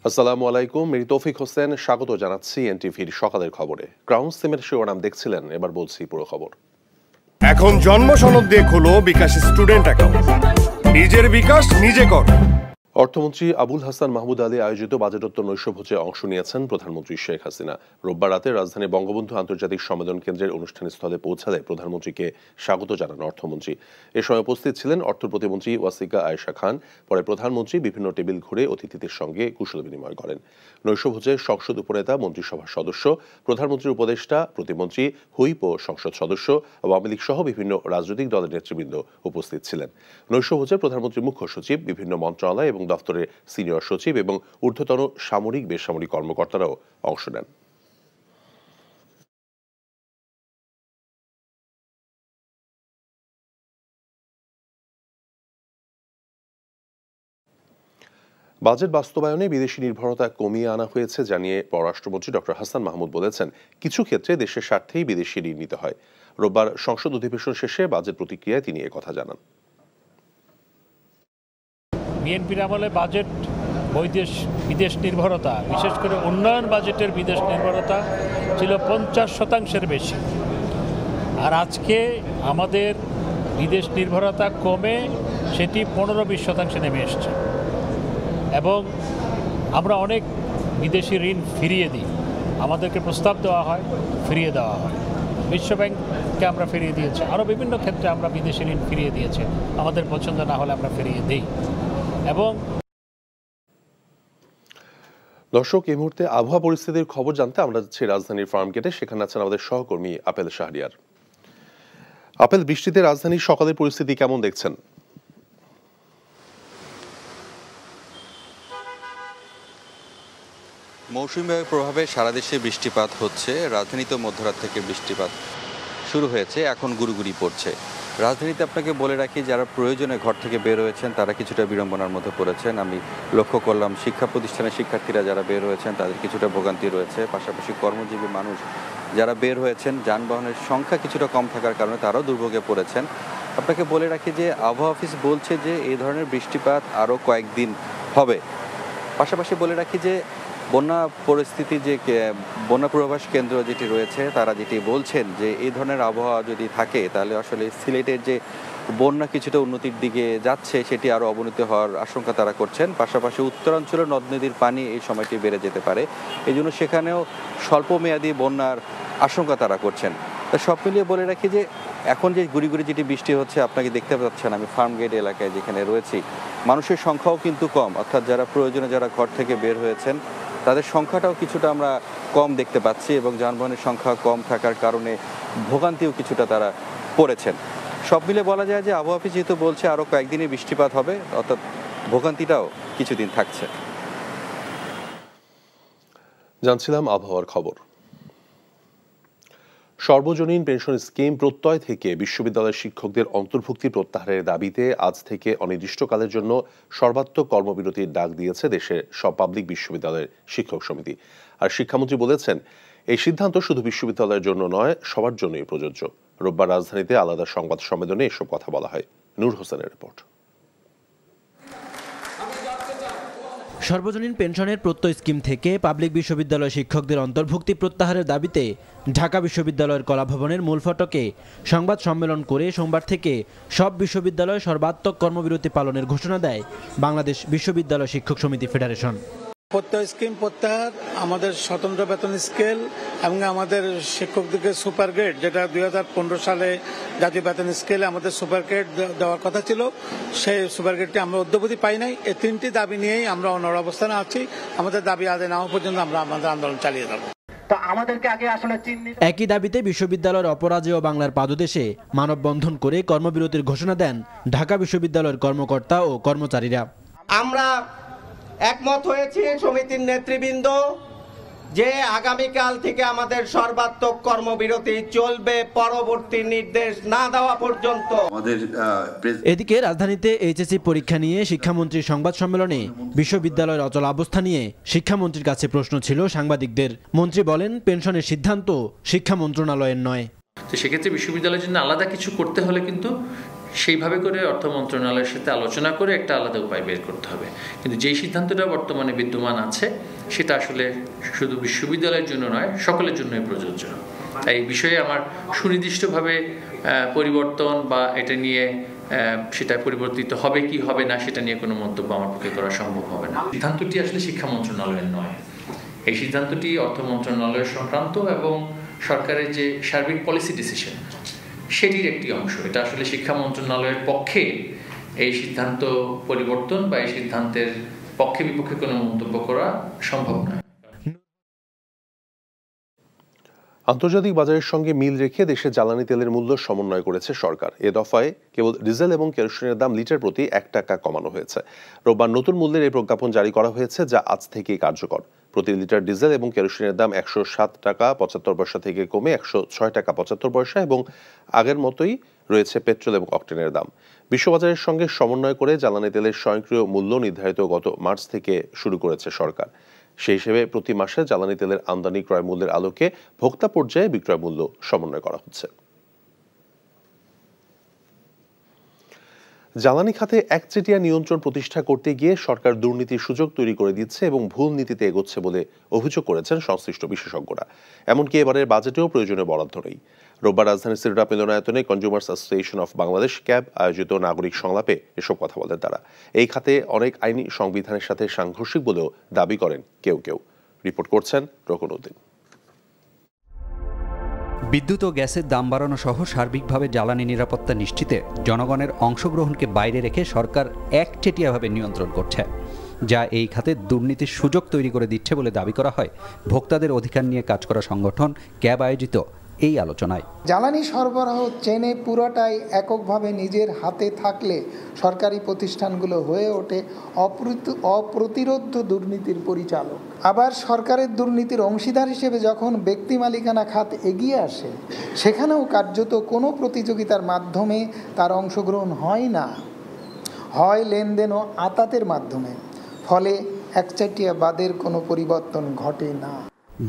আসসালামু আলাইকুম, মেরি তৌফিক হোসেন স্বাগত জানাচ্ছি এনটিভির সকালের খবরে। ক্রাউন সিমের শিরোনাম দেখছিলেন, এবার বলছি পুরো খবর। এখন জন্ম সনদ দিয়ে খোলো বিকাশ স্টুডেন্ট অ্যাকাউন্ট, নিজের বিকাশ নিজে কর। অর্থমন্ত্রী আবুল হাসান মাহমুদ আলী আয়োজিত বাজেটোত্তর নৈশভোজে অংশ নিয়েছেন প্রধানমন্ত্রী শেখ হাসিনা। রোববার রাতে রাজধানী বঙ্গবন্ধু আন্তর্জাতিক সম্মেলন কেন্দ্রের অনুষ্ঠানস্থলে পৌঁছালে প্রধানমন্ত্রীকে স্বাগত জানান অর্থমন্ত্রী। এ সময় উপস্থিত ছিলেন অর্থ প্রতিমন্ত্রী ওয়াসিকা আয়েশা খান। পরে প্রধানমন্ত্রী বিভিন্ন টেবিল ঘুরে অতিথিদের সঙ্গে কুশল বিনিময় করেন। নৈশভোজে সংসদ উপনেতা, মন্ত্রিসভার সদস্য, প্রধানমন্ত্রীর উপদেষ্টা, প্রতিমন্ত্রী, হুইপ ও সংসদ সদস্য, আওয়ামী লীগ সহ বিভিন্ন রাজনৈতিক দলের নেতৃবৃন্দ উপস্থিত ছিলেন। নৈশভোজে প্রধানমন্ত্রীর মুখ্য সচিব, বিভিন্ন মন্ত্রণালয় এবং দপ্তরের সিনিয়র সচিব এবং ঊর্ধ্বতন সামরিক বেসামরিক কর্মকর্তারাও অংশ নেন। বাজেট বাস্তবায়নে বিদেশি নির্ভরতা কমিয়ে আনা হয়েছে জানিয়ে পররাষ্ট্রমন্ত্রী ডক্টর হাসান মাহমুদ বলেছেন, কিছু ক্ষেত্রে দেশের স্বার্থেই বিদেশি ঋণ নিতে হয়। রোববার সংসদ অধিবেশন শেষে বাজেট প্রতিক্রিয়ায় তিনি একথা জানান। বিএনপির আমলে বাজেট বিদেশ নির্ভরতা, বিশেষ করে উন্নয়ন বাজেটের বিদেশ নির্ভরতা ছিল 50% বেশি। আর আজকে আমাদের বিদেশ নির্ভরতা কমে সেটি 15-20% নেমে এসছে এবং আমরা অনেক বিদেশি ঋণ ফিরিয়ে দিই। আমাদেরকে প্রস্তাব দেওয়া হয়, ফিরিয়ে দেওয়া হয়। বিশ্বব্যাংককে আমরা ফিরিয়ে দিয়েছি, আরও বিভিন্ন ক্ষেত্রে আমরা বিদেশি ঋণ ফিরিয়ে দিয়েছি। আমাদের পছন্দ না হলে আমরা ফিরিয়ে দিই। এবং দর্শক, এই মুহূর্তে আবহাওয়া পরিস্থিতির খবর জানতে আমরা যাচ্ছি রাজধানীর ফার্মগেটে। সেখানে আছেন আমাদের সহকর্মী আপেল শাহরিয়ার। আপেল, বৃষ্টিতে রাজধানীর সকালের পরিস্থিতি কেমন দেখছেন? মৌসুমী বায়ুর প্রভাবে সারা দেশে বৃষ্টিপাত হচ্ছে। রাজধানীতে মধ্যরাত থেকে বৃষ্টিপাত শুরু হয়েছে, এখন গুড়ি পড়ছে। রাজধানীতে আপনাকে বলে রাখি, যারা প্রয়োজনে ঘর থেকে বের হয়েছেন তারা কিছুটা বিড়ম্বনার মধ্যে পড়েছেন। আমি লক্ষ্য করলাম শিক্ষা প্রতিষ্ঠানের শিক্ষার্থীরা যারা বের হয়েছেন তাদের কিছুটা ভোগান্তি রয়েছে। পাশাপাশি কর্মজীবী মানুষ যারা বের হয়েছেন, যানবাহনের সংখ্যা কিছুটা কম থাকার কারণে তারাও দুর্ভোগে পড়েছেন। আপনাকে বলে রাখি যে আবহাওয়া অফিস বলছে যে এই ধরনের বৃষ্টিপাত আরও কয়েকদিন হবে। পাশাপাশি বলে রাখি যে বন্যা পরিস্থিতি, যে বন্যা পূর্বাভাস কেন্দ্র যেটি রয়েছে তারা যেটি বলছেন যে এই ধরনের আবহাওয়া যদি থাকে তাহলে আসলে সিলেটের যে বন্যা কিছুটা উন্নতির দিকে যাচ্ছে সেটি আরও অবনতি হওয়ার আশঙ্কা তারা করছেন। পাশাপাশি উত্তরাঞ্চলের নদ নদীর পানি এই সময়টি বেড়ে যেতে পারে, এই জন্য সেখানেও স্বল্পমেয়াদী বন্যার আশঙ্কা তারা করছেন। তা সব মিলিয়ে বলে রাখি যে এখন যে গুড়ি যেটি বৃষ্টি হচ্ছে, আপনাকে দেখতে পাচ্ছেন আমি ফার্মগেট এলাকায় যেখানে রয়েছি, মানুষের সংখ্যাও কিন্তু কম। অর্থাৎ যারা প্রয়োজনে যারা ঘর থেকে বের হয়েছেন তাদের সংখ্যাটাও কিছুটা আমরা কম দেখতে পাচ্ছি এবং যানবাহনের সংখ্যা কম থাকার কারণে ভোগান্তিও কিছুটা তারা পড়েছেন। সব মিলে বলা যায় যে আবহাওয়া অফিস যেহেতু বলছে আরও কয়েকদিনই বৃষ্টিপাত হবে, অর্থাৎ ভোগান্তিটাও কিছুদিন থাকছে। জানছিলাম আবহাওয়ার খবর। সর্বজনীন পেনশন স্কিম প্রত্যয় থেকে বিশ্ববিদ্যালয়ের শিক্ষকদের অন্তর্ভুক্তি প্রত্যাহারের দাবিতে আজ থেকে অনির্দিষ্টকালের জন্য সর্বাত্মক কর্মবিরতির ডাক দিয়েছে দেশের সব পাবলিক বিশ্ববিদ্যালয়ের শিক্ষক সমিতি। আর শিক্ষামন্ত্রী বলেছেন, এই সিদ্ধান্ত শুধু বিশ্ববিদ্যালয়ের জন্য নয়, সবার জন্যই প্রযোজ্য। রোববার রাজধানীতে আলাদা সংবাদ সম্মেলনে এসব কথা বলা হয়। নূর হোসেনের রিপোর্ট। সর্বজনীন পেনশনের প্রত্যয় স্কিম থেকে পাবলিক বিশ্ববিদ্যালয় শিক্ষকদের অন্তর্ভুক্তি প্রত্যাহারের দাবিতে ঢাকা বিশ্ববিদ্যালয়ের কলাভবনের মূল ফটকে সংবাদ সম্মেলন করে সোমবার থেকে সব বিশ্ববিদ্যালয় সর্বাত্মক কর্মবিরতি পালনের ঘোষণা দেয় বাংলাদেশ বিশ্ববিদ্যালয় শিক্ষক সমিতি ফেডারেশন। প্রত্যয় স্কিম প্রত্যাহার, আমাদের স্বতন্ত্র বেতন স্কেল এবং আমাদের শিক্ষকদেরকে সুপার গ্রেড, যেটা 2015 সালে জাতীয় বেতন স্কেলে আমাদের সুপার গ্রেড দেওয়ার কথা ছিল, সেই সুপার গ্রেডটি আমরা অদ্যাবধি পাই নাই। এই তিনটি দাবি নিয়েই আমরা অনড় অবস্থানে আছি। আমাদের দাবি আদায় না হওয়া পর্যন্ত আমরা আমাদের আন্দোলন চালিয়ে যাব। একই দাবিতে বিশ্ববিদ্যালয়ের অপরাজেয় বাংলার পাদদেশে মানববন্ধন করে কর্মবিরতির ঘোষণা দেন ঢাকা বিশ্ববিদ্যালয়ের কর্মকর্তা ও কর্মচারীরা। আমরা একমত হয়েছি সমিতির নেতৃবৃন্দ যে আগামীকাল থেকে আমাদের সর্বাত্মক কর্মবিরতি চলবে পরবর্তী নির্দেশ না দেওয়া পর্যন্ত। এদিকে রাজধানীতে এইচএসসি পরীক্ষা নিয়ে শিক্ষামন্ত্রীর সংবাদ সম্মেলনে বিশ্ববিদ্যালয়ের অচল অবস্থা নিয়ে শিক্ষামন্ত্রীর কাছে প্রশ্ন ছিল সাংবাদিকদের। মন্ত্রী বলেন, পেনশনের সিদ্ধান্ত শিক্ষা মন্ত্রণালয়ের নয়। তো সেক্ষেত্রে বিশ্ববিদ্যালয়ের জন্য আলাদা কিছু করতে হলে কিন্তু সেইভাবে করে অর্থ মন্ত্রণালয়ের সাথে আলোচনা করে একটা আলাদা উপায় বের করতে হবে। কিন্তু যেই সিদ্ধান্তটা বর্তমানে বিদ্যমান আছে সেটা আসলে শুধু বিশ্ববিদ্যালয়ের জন্য নয়, সকলের জন্যই প্রযোজ্য। তাই এই বিষয়ে আমার সুনির্দিষ্টভাবে পরিবর্তন বা এটা নিয়ে সেটা পরিবর্তিত হবে কি হবে না সেটা নিয়ে কোনো মন্তব্য আমার পক্ষে করা সম্ভব হবে না। সিদ্ধান্তটি আসলে শিক্ষা মন্ত্রণালয়ের নয়, এই সিদ্ধান্তটি অর্থ মন্ত্রণালয়ের সংক্রান্ত এবং সরকারের যে সার্বিক পলিসি ডিসিশন সেটির একটি অংশ। এটা আসলে শিক্ষা মন্ত্রণালয়ের পক্ষে এই সিদ্ধান্ত পরিবর্তন বা এই সিদ্ধান্তের পক্ষে বিপক্ষে কোনো মন্তব্য করা সম্ভব নয়। আন্তর্জাতিক বাজারের সঙ্গে মিল রেখে দেশে জ্বালানি তেলের মূল্য সমন্বয় করেছে সরকার। এ দফায় কেবল ডিজেল এবং কেরোসিনের দাম লিটার প্রতি 1 টাকা কমানো হয়েছে। রোববার নতুন মূল্যের এই প্রজ্ঞাপন জারি করা হয়েছে, যা আজ থেকেই কার্যকর। প্রতি লিটার ডিজেল এবং কেরোসিনের দাম 107 টাকা 75 পয়সা থেকে কমে 106 টাকা 75 পয়সা এবং আগের মতোই রয়েছে পেট্রোল এবং অকটেনের দাম। বিশ্ববাজারের সঙ্গে সমন্বয় করে জ্বালানি তেলের স্বয়ংক্রিয় মূল্য নির্ধারিত গত মার্চ থেকে শুরু করেছে সরকার। সেই হিসেবে প্রতি মাসে জ্বালানি তেলের আমদানি ক্রয় মূল্যের আলোকে ভোক্তা পর্যায়ে বিক্রয় মূল্য সমন্বয় করা হচ্ছে। জ্বালানি খাতে একচেটিয়া নিয়ন্ত্রণ প্রতিষ্ঠা করতে গিয়ে সরকার দুর্নীতির সুযোগ তৈরি করে দিচ্ছে এবং ভুল নীতিতে এগোচ্ছে বলে অভিযোগ করেছেন সংশ্লিষ্ট বিশেষজ্ঞরা। এমনকি এবারের বাজেটেও প্রয়োজনীয় বরাদ্দ নেই। রোববার রাজধানীর সিরডাপ মিলনায়তনে consumers association of Bangladesh cab আয়োজিত নাগরিক সংলাপে এসব কথা বলেন তারা। এই খাতে অনেক আইনি সংবিধানের সাথে সাংঘর্ষিক বলেও দাবি করেন কেউ কেউ। রিপোর্ট করছেন রকনউদ্দিন। বিদ্যুৎ ও গ্যাসের দাম বাড়ানো সহ সার্বিকভাবে জ্বালানি নিরাপত্তা নিশ্চিতে জনগণের অংশগ্রহণকে বাইরে রেখে সরকার একচেটিয়াভাবে নিয়ন্ত্রণ করছে, যা এই খাতে দুর্নীতির সুযোগ তৈরি করে দিচ্ছে বলে দাবি করা হয় ভোক্তাদের অধিকার নিয়ে কাজ করা সংগঠন ক্যাব আয়োজিত এই আলোচনায়। জ্বালানি সরবরাহ চেনে পুরোটাই এককভাবে নিজের হাতে থাকলে সরকারি প্রতিষ্ঠানগুলো হয়ে ওঠে অপ্রতিরোধ্য দুর্নীতির পরিচালক। আবার সরকারের দুর্নীতির অংশীদার হিসেবে যখন ব্যক্তি মালিকানা খাত এগিয়ে আসে, সেখানেও কার্যত কোনো প্রতিযোগিতার মাধ্যমে তার অংশগ্রহণ হয় না, হয় লেনদেন ও আতাতের মাধ্যমে। ফলে একচেটিয়াবাদের কোনো পরিবর্তন ঘটে না।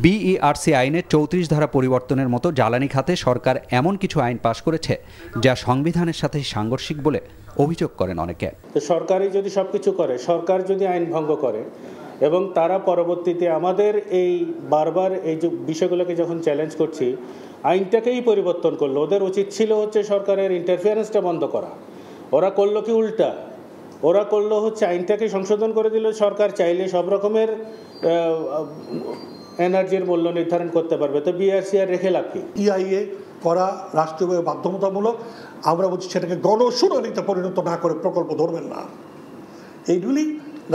বিইআরসি আইনের 34 ধারা পরিবর্তনের মতো জ্বালানি খাতে সরকার এমন কিছু আইন পাশ করেছে যা সংবিধানের সাথে সাংঘর্ষিক বলে অভিযোগ করেন অনেকে। সরকারই যদি সবকিছু করে, সরকার যদি আইন ভঙ্গ করে এবং তারা পরবর্তীতে আমাদের এই বারবার এই যে বিষয়গুলোকে যখন চ্যালেঞ্জ করছি, আইনটাকেই পরিবর্তন করলো। ওদের উচিত ছিল হচ্ছে সরকারের ইন্টারফিয়ারেন্সটা বন্ধ করা। ওরা করলো কি উল্টা, ওরা করলো হচ্ছে আইনটাকে সংশোধন করে দিল। সরকার চাইলে সব রকমের এনার্জির মূল্য নির্ধারণ করতে পারবে, তো বিআরসি আর রেখে লাভ কি? ইআইএ করা রাষ্ট্রীয়ভাবে বাধ্যতামূলক। আমরা বলছি সেটাকে গণশুনানিতে পরিণত না করে প্রকল্প ধরবেন না। এইগুলি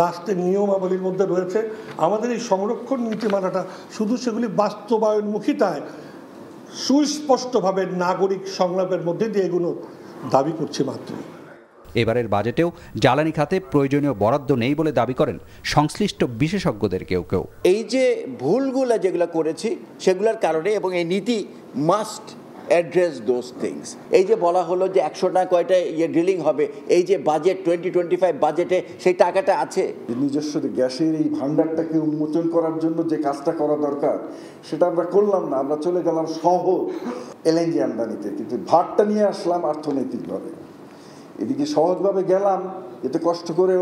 রাষ্ট্রের নিয়মাবলীর মধ্যে রয়েছে। আমাদের এই সংরক্ষণ নীতিমালাটা শুধু সেগুলি বাস্তবায়নমুখিতায় সুস্পষ্টভাবে নাগরিক সংলাপের মধ্যে দিয়ে এগুলো দাবি করছে মাত্র। এবারের বাজেটেও জ্বালানি খাতে প্রয়োজনীয় বরাদ্দ নেই বলে দাবি করেন সংশ্লিষ্ট বিশেষজ্ঞদের কেউ কেউ। এই যে ভুলগুলো যেগুলো করেছি সেগুলোর কারণে, এবং এই নীতি মাস্ট অ্যাড্রেস দোজ থিংস। এই যে বলা হলো যে 100 টাকা কয়টা ড্রিলিং হবে, এই যে বাজেট 2025 বাজেটে সেই টাকাটা আছে। নিজস্ব গ্যাসের এই ভান্ডারটাকে উন্মোচন করার জন্য যে কাজটা করা দরকার সেটা আমরা করলাম না। আমরা চলে গেলাম সহজ এলএনজি আমদানিতে, কিন্তু ভাতটা নিয়ে আসলাম অর্থনৈতিকভাবে। এদিকে সহজভাবে গেলাম এতে কষ্ট করে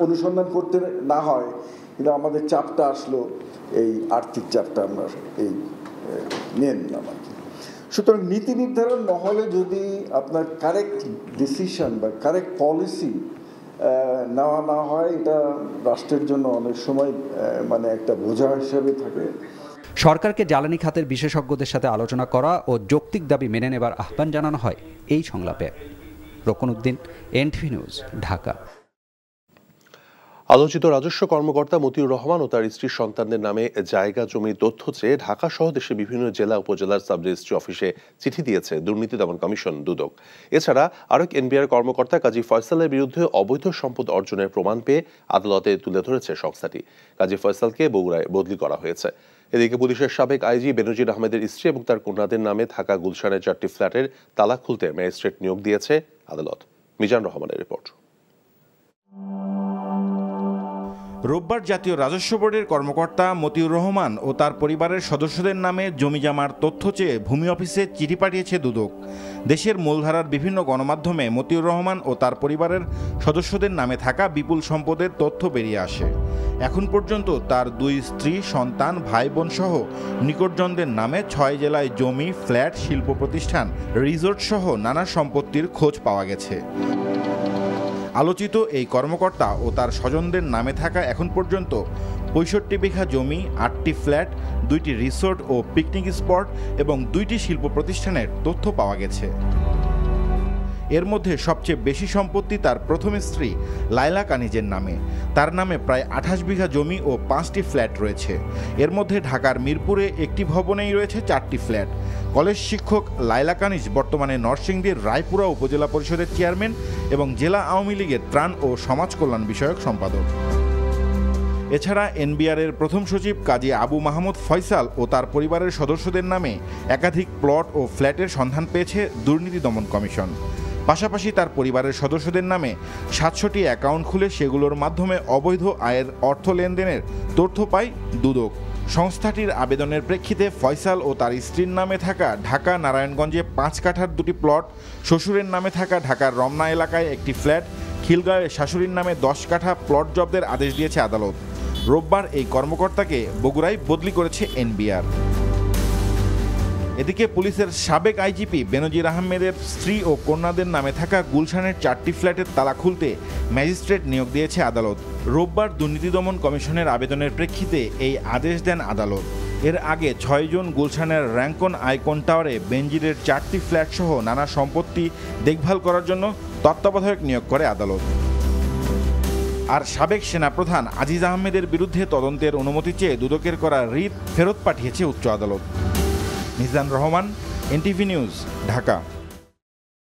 অনুসন্ধান করতে না হয়, কিন্তু আমাদের চাপটা আসলো এই আর্থিক চাপটা আমরা এই নিয়ে নিলাম আর কি। সুতরাং নীতি নির্ধারণ না হলে যদি আপনার কারেক্ট ডিসিশন বা কারেক্ট পলিসি নেওয়া না হয়, এটা রাষ্ট্রের জন্য অনেক সময় মানে একটা বোঝা হিসেবে থাকে। সরকারকে জ্বালানি খাতের বিশেষজ্ঞদের সাথে আলোচনা করা ও যৌক্তিক দাবি মেনে নেবার আহ্বান জানানো হয় এই সংলাপে। রকনউদ্দিন, এনটিভি নিউজ, ঢাকা। আলোচিত রাজস্ব কর্মকর্তা মতিউর রহমান ও তার স্ত্রীর সন্তানদের নামে জায়গা জমির তথ্য চেয়ে ঢাকা সহ দেশের বিভিন্ন জেলা উপজেলার সাব রেজিস্ট্রি অফিসে চিঠি দিয়েছে দুর্নীতি দমন কমিশন দুদক। এছাড়া আরেক এনবিআর কর্মকর্তা কাজী ফয়সালের বিরুদ্ধে অবৈধ সম্পদ অর্জনের প্রমাণ পেয়ে আদালতে তুলে ধরেছে সংস্থাটি। কাজী ফয়সালকে বগুড়ায় বদলি করা হয়েছে। এদিকে পুলিশের সাবেক আইজি বেনজির আহমেদের স্ত্রী এবং তার কন্যাদের নামে থাকা গুলশানের 4টি ফ্ল্যাটের তালা খুলতে ম্যাজিস্ট্রেট নিয়োগ দিয়েছে আদালত। মিজান রহমানের রিপোর্ট। রোববার জাতীয় রাজস্ব বোর্ডের কর্মকর্তা মতিউর রহমান ও তার পরিবারের সদস্যদের নামে জমিজমার তথ্য চেয়ে ভূমি অফিসে চিঠি পাঠিয়েছে দুদক। দেশের মূলধারার বিভিন্ন গণমাধ্যমে মতিউর রহমান ও তার পরিবারের সদস্যদের নামে থাকা বিপুল সম্পদের তথ্য বেরিয়ে আসে। এখন পর্যন্ত তার 2 স্ত্রী, সন্তান, ভাই বোন সহ নিকটজনদের নামে 6 জেলায় জমি, ফ্ল্যাট, শিল্প প্রতিষ্ঠান, রিসোর্ট সহ নানা সম্পত্তির খোঁজ পাওয়া গেছে। আলোচিত এই কর্মকর্তা ও তার স্বজনদের নামে থাকা এখন পর্যন্ত 65 বিঘা জমি, 8টি ফ্ল্যাট, 2টি রিসোর্ট ও পিকনিক স্পট এবং 2টি শিল্প প্রতিষ্ঠানের তথ্য পাওয়া গেছে। এর মধ্যে সবচেয়ে বেশি সম্পত্তি তার প্রথম স্ত্রী লায়লা কানিজের নামে। তার নামে প্রায় 28 বিঘা জমি ও 5টি ফ্ল্যাট রয়েছে। এর মধ্যে ঢাকার মিরপুরে একটি ভবনেই রয়েছে 4টি ফ্ল্যাট। কলেজ শিক্ষক লায়লা কানিজ বর্তমানে নরসিংদীর রায়পুরা উপজেলা পরিষদের চেয়ারম্যান এবং জেলা আওয়ামী লীগের ত্রাণ ও সমাজ কল্যাণ বিষয়ক সম্পাদক। এছাড়া এনবিআরের প্রথম সচিব কাজী আবু মাহমুদ ফয়সাল ও তার পরিবারের সদস্যদের নামে একাধিক প্লট ও ফ্ল্যাটের সন্ধান পেয়েছে দুর্নীতি দমন কমিশন। পাশাপাশি তার পরিবারের সদস্যদের নামে 700টি অ্যাকাউন্ট খুলে সেগুলোর মাধ্যমে অবৈধ আয়ের অর্থ লেনদেনের তথ্য পায় দুদক। সংস্থাটির আবেদনের প্রেক্ষিতে ফয়সাল ও তার স্ত্রীর নামে থাকা ঢাকা নারায়ণগঞ্জে 5 কাঠার 2টি প্লট, শ্বশুরের নামে থাকা ঢাকার রমনা এলাকায় একটি ফ্ল্যাট, খিলগাঁওয়ে শাশুড়ির নামে 10 কাঠা প্লট জব্দের আদেশ দিয়েছে আদালত। রোববার এই কর্মকর্তাকে বগুড়ায় বদলি করেছে এনবিআর। এদিকে পুলিশের সাবেক আইজিপি বেনজির আহমেদের স্ত্রী ও কন্যাদের নামে থাকা গুলশানের 4টি ফ্ল্যাটের তালা খুলতে ম্যাজিস্ট্রেট নিয়োগ দিয়েছে আদালত। রোববার দুর্নীতি দমন কমিশনের আবেদনের প্রেক্ষিতে এই আদেশ দেন আদালত। এর আগে 6 জুন গুলশানের র্যাঙ্কন আইকন টাওয়ারে বেনজিরের 4টি ফ্ল্যাট সহ নানা সম্পত্তি দেখভাল করার জন্য তত্ত্বাবধায়ক নিয়োগ করে আদালত। আর সাবেক সেনাপ্রধান আজিজ আহমেদের বিরুদ্ধে তদন্তের অনুমতি চেয়ে দুদকের করা রিট ফেরত পাঠিয়েছে উচ্চ আদালত। Mizan Rahman, NTV news, Dhaka.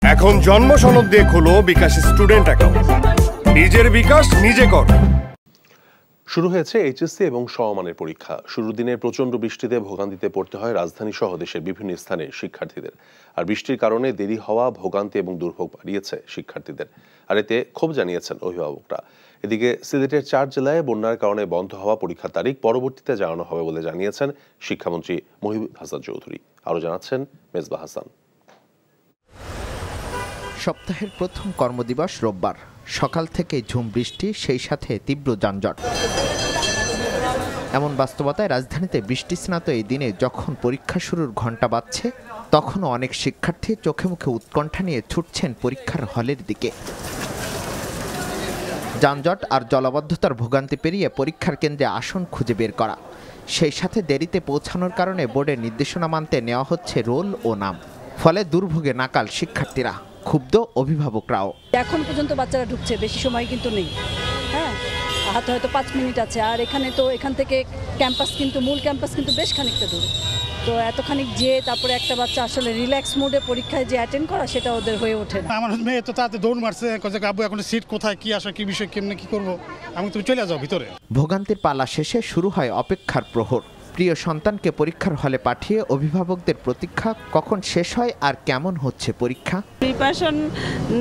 এখন জন্ম সনদ দিয়ে খোলো বিকাশ স্টুডেন্ট অ্যাকাউন্ট। নিজের বিকাশ নিজে কর। শুরু হয়েছে এইচএসসি এবং সমমানের পরীক্ষা। শুরুর দিনে প্রচণ্ড বৃষ্টিতে ভোগান্তিতে পড়তে হয় রাজধানী সহ দেশের বিভিন্ন স্থানে শিক্ষার্থীদের। আর বৃষ্টির কারণে দেরি হওয়া, ভোগান্তি এবং দুর্ভোগ বাড়িয়েছে শিক্ষার্থীদের। আর এতে ক্ষোভ জানিয়েছেন অভিভাবকরা। এদিকে সিলেটের 4 জেলায় বন্যার কারণে বন্ধ হওয়া পরীক্ষার তারিখ পরবর্তীতে জানানো হবে বলে জানিয়েছেন শিক্ষামন্ত্রী মহিবুল হাসান চৌধুরী। আরও জানাচ্ছেন মেজবা হাসান। সপ্তাহের প্রথম কর্মদিবস রোববার। সকাল থেকে ঝুম বৃষ্টি, সেই সাথে তীব্র যানজট। এমন বাস্তবতায় রাজধানীতে বৃষ্টিস্নাত এই দিনে যখন পরীক্ষা শুরুর ঘণ্টা বাজছে, তখনও অনেক শিক্ষার্থী চোখে মুখে উৎকণ্ঠা নিয়ে ছুটছেন পরীক্ষার হলের দিকে। যানজট আর জলাবদ্ধতার ভোগান্তি পেরিয়ে পরীক্ষার কেন্দ্রে আসন খুঁজে বের করা, সেই সাথে দেরিতে পৌঁছানোর কারণে বোর্ডের নির্দেশনা মানতে নেওয়া হচ্ছে রোল ও নাম। ফলে দুর্ভোগে নাকাল শিক্ষার্থীরা, ক্ষুব্ধ অভিভাবকরাও। এখন পর্যন্ত বাচ্চারা ঢুকছে, বেশি সময় কিন্তু নেই। হ্যাঁ, হাতে হয়তো 5 মিনিট আছে। আর এখানে তো এখান থেকে ক্যাম্পাস কিন্তু মূল ক্যাম্পাস কিন্তু বেশ খানিকটা দূরে। তো এতখানিক যে তারপরে একটা বাচ্চা আসলে রিল্যাক্স মোডে পরীক্ষায় যে অ্যাটেন্ড করা, সেটা ওদের হয়ে ওঠে না। আমার মেয়ে তো তাতে দৌড় মারছে, আব্বু এখন সিট কোথায়, কি আসে, কি বিষয়, কেমনে কি করবো, আমি তুমি চলে যাও ভিতরে। ভোগান্তির পালা শেষে শুরু হয় অপেক্ষার প্রহর। প্রিয় সন্তানকে পরীক্ষার হলে পাঠিয়ে অভিভাবকদের প্রতীক্ষা, কখন শেষ হয় আর কেমন হচ্ছে পরীক্ষা। প্রিপারেশন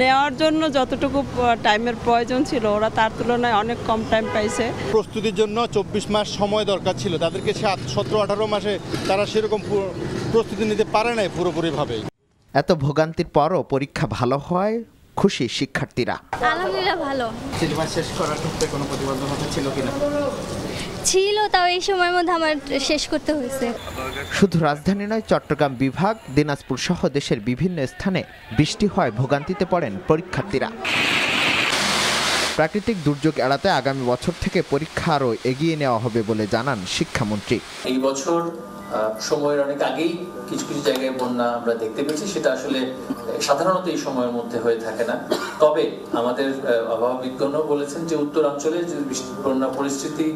নেওয়ার জন্য যতটুকু টাইমের প্রয়োজন ছিল, ওরা তার তুলনায় অনেক কম টাইম পাইছে। প্রস্তুতির জন্য 24 মাস সময় দরকার ছিল, তাদেরকে 17-18 মাসে তারা সেরকম প্রস্তুতি নিতে পারে নাই পুরোপুরিভাবে। এত ভোগান্তির পরও পরীক্ষা ভালো হয়, খুশি শিক্ষার্থীরা। আলহামদুলিল্লাহ ভালো। সিলেবাস শেষ করার ক্ষেত্রে কোনো প্রতিবন্ধকতা ছিল কিনা? ছিল, তাও এই সময়ের মধ্যে আমার শেষ করতে হয়েছে। শুধু রাজধানী নয়, চট্টগ্রাম বিভাগ, দিনাজপুর সহ দেশের বিভিন্ন স্থানে বৃষ্টি হয়, ভোগান্তিতে পড়েন পরীক্ষার্থীরা। প্রাকৃতিক দুর্যোগ এড়াতে আগামী বছর থেকে পরীক্ষা আরও এগিয়ে নেওয়া হবে বলে জানান শিক্ষামন্ত্রী। এই বছর সময়ের অনেক আগেই কিছু কিছু জায়গায় বন্যা আমরা দেখতে পেয়েছি, সেটা আসলে সাধারণত এই সময়ের মধ্যে হয়ে থাকে না। তবে আমাদের আবহাওয়া বিজ্ঞানীও বলেছেন যে উত্তরাঞ্চলে যে বন্যা পরিস্থিতি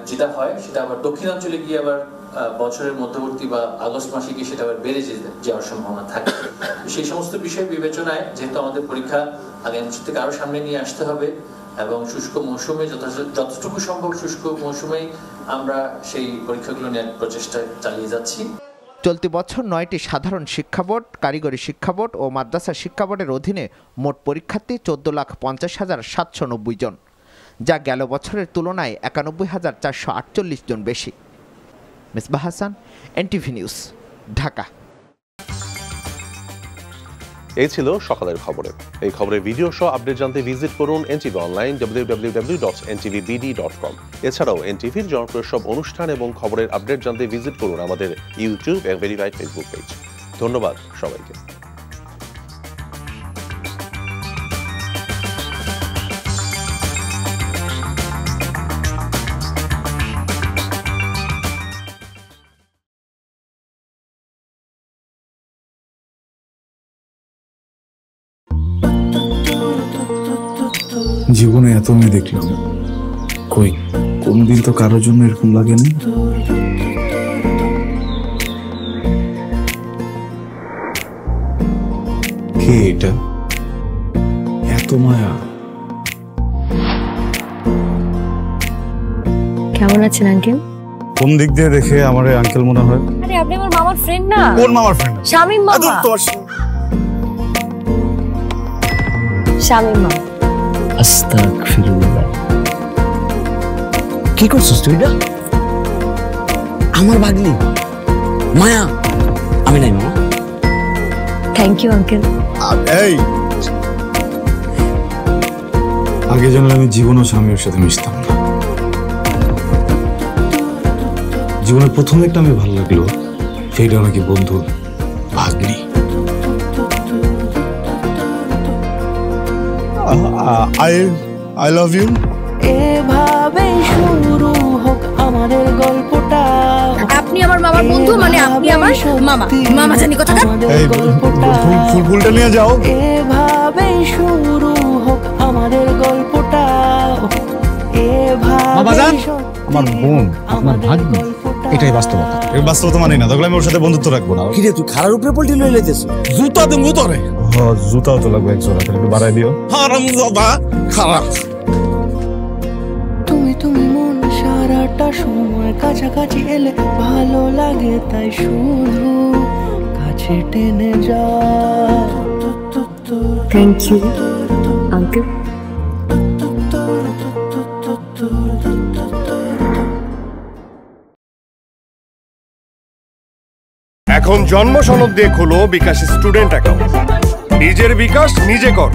যেটা হয়, সেটা আবার দক্ষিণাঞ্চলে গিয়ে আবার বছরের মধ্যবর্তী বা আগস্ট মাসে গিয়ে সেটা আবার বেড়ে যাওয়ার সম্ভাবনা থাকে। সেই সমস্ত বিষয় বিবেচনায় যেহেতু আমাদের পরীক্ষা আগামী বছর থেকে আরো সামনে নিয়ে আসতে হবে এবং শুষ্ক মৌসুমে যতটুকু সম্ভব শুষ্ক মৌসুমেই আমরা সেই পরীক্ষাগুলো নেওয়ার প্রচেষ্টা চালিয়ে যাচ্ছি। চলতি বছর 9টি সাধারণ শিক্ষা বোর্ড, কারিগরি শিক্ষা বোর্ড ও মাদ্রাসা শিক্ষা বোর্ডের অধীনে মোট পরীক্ষার্থী 14,50,790 জন। যা গেল বছরের তুলনায় ৯১,৪৪৮ জন বেশি। Misbah Hasan, NTV news, Dhaka. এই ছিল সকালের খবরে। এই খবরের ভিডিও সহ আপডেট জানতে ভিজিট করুন এনটিভি অনলাইন www.ntvbd.com। এছাড়াও এনটিভির জনপ্রিয় সব অনুষ্ঠান এবং খবরের আপডেট জানতে ভিজিট করুন আমাদের ইউটিউব এবং ভেরিফাইড ফেসবুক পেজ। ধন্যবাদ সবাইকে। জীবনে এত মেয়ে দেখলাম, কই কোনদিন তো কারোর জন্য এরকম লাগেনি। কে এটা? এত মায়া। কেমন আছেন আঙ্কেল? কোন দিক দিয়ে দেখে আমার আঙ্কেল মনে হয়? আরে আপনি আমার মামার ফ্রেন্ড না? কোন মামার ফ্রেন্ড? শামীম মামা। শামীম মামা। আস্তাগফিরুল্লাহ। কি করছিস তুই? না আমার ভাগ্নি মায়া। আমি নাই মামা। Thank you uncle. এই আগে জানলে আমি জীবনও স্বামীর সাথে মিশতাম না। জীবনের প্রথম একটা আমি ভালো লাগলো, সেইটা নাকি বন্ধুর ভাগ্নি। I love you. এভাবে শুরু হোক আমাদের গল্পটা। আপনি আমার মামার বন্ধু, মানে আপনি আমার মামা। মামা জানি কথাটা। এই ফুলটা নিয়ে যাও। এভাবে শুরু হোক আমাদের গল্পটা। এভাবে আমার বোন আপনার ভাগ্নি, এটাই বাস্তবতা। এই বাস্তবতা মানি না, তাহলে আমি ওর সাথে বন্ধুত্ব রাখবো না। কি রে তুই খারার উপরে পল্টি লয়ে লাইতেছ? জুতা দেবো তোরে। হ্যাঁ জুতাও তো লাগবে এক জোড়া, একটু বাড়াই দিও। হারামজাদা খারাপ। তুমি মন সারাটা সময় কাছাকাছি এলে ভালো লাগে, তাই শুধু কাছে টেনে যা। Thank you uncle. এখন জন্ম সনদ দিয়ে খোলো বিকাশ স্টুডেন্ট অ্যাকাউন্ট। নিজের বিকাশ নিজে কর।